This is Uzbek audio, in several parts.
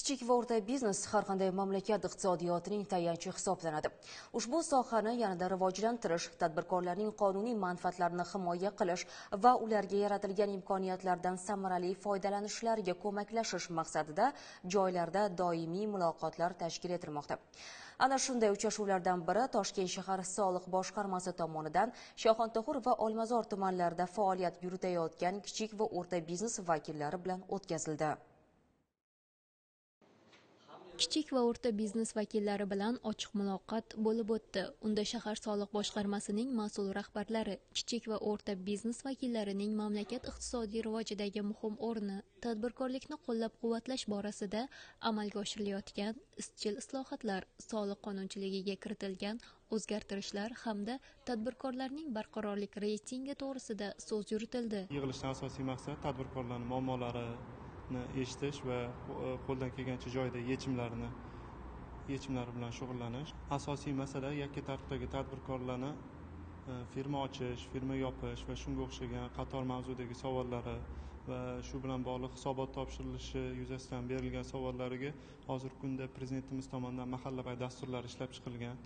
Kichik va o'rta biznes har qanday mamlakat iqtisodiyotining tayanchi hisoblanadi. Ushbu sohani yanada rivojlantirish, tadbirkorlarning qonuniy manfaatlarini himoya qilish va ularga yaratilgan imkoniyatlardan samarali foydalanishlariga ko'maklashish maqsadida joylarda doimiy muloqotlar tashkil etilmoqda. Ana shunday uchrashuvlardan biri Toshkent shahar soliq boshqarmasi tomonidan Shoxontohur va Olmazor tumanlarida faoliyat yuritayotgan kichik va o'rta biznes vakillari bilan o'tkazildi. Kichik va o'rta biznes vakillari bilan ochiq muloqot bo'lib o'tdi. Unda shahar soliq boshqarmasining mas'ul rahbarlari, kichik va o'rta biznes vakillarining mamlakat iqtisodiy rivojidagi muhim o'rni, tadbirkorlikni qo'llab-quvvatlash borasida amalga oshirilayotgan izchil islohotlar, soliq qonunchiligiga kiritilgan o'zgartirishlar hamda tadbirkorlarning barqarorlik reytingi to'g'risida so'z yuritildi. Yig'ilishdan asosiy maqsad tadbirkorlarning muammolari eshitish va qo'ldan kelgancha joyida yechimlari bilan shug'ullanish. Asosiy masala yakka tartibdagi tadbirkorlarni firma ochish, firma yopish va shunga o'xshagan qator mavzudagi savollari va shu bilan bog'liq hisobot topshirilishi yuzasidan berilgan savollariga hozirgi kunda prezidentimiz tomonidan mahalla bay dasturlari ishlab chiqilgan.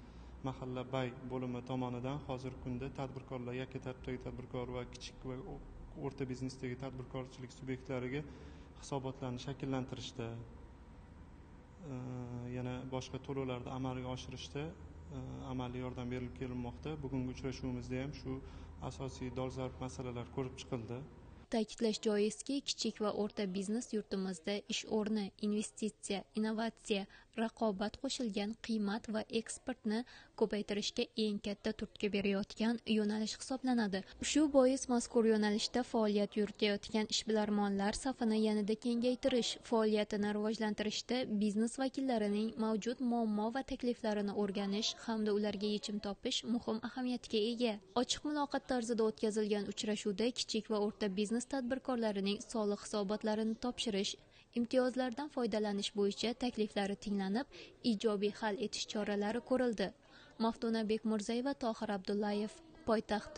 Mahalla bay bo'limi tomonidan hozirgi kunda tadbirkorlar, yakka tartibdagi tadbirkor va kichik va o'rta biznesdagi tadbirkorchilik subyektlariga hisobotlarni shakllantirishda, yana boshqa to'lovlarni amalga oshirishda amaliy yordam berilib kelinmoqda. Bugungi uchrashuvimizda ham shu asosiy dolzarb masalalar ko'rib chiqildi. Ta'kidlash joizki, kichik va o'rta biznes yurtimizda ish o'rni, investitsiya, innovatsiya, raqobat qo'shilgan qiymat va eksportni ko'paytirishga eng katta turtki berayotgan yo'nalish hisoblanadi. Shu bois mazkur yo'nalishda faoliyat yuritayotgan ishbilarmonlar safini yanada kengaytirish, faoliyatini rivojlantirishda biznes vakillarining mavjud muammo va takliflarini o'rganish hamda ularga yechim topish muhim ahamiyatga ega. Ochiq muloqot tarzida o'tkazilgan uchrashuvda kichik va o'rta biznes tadbirkorlarining soliq hisobotlarini topshirish, imtiyozlardan foydalanish bo'yicha takliflari tinglanib, ijobiy hal etish choralari ko'rildi. Maftuna Bekmurzayeva, Tohir Abdullayev, Poytaxt.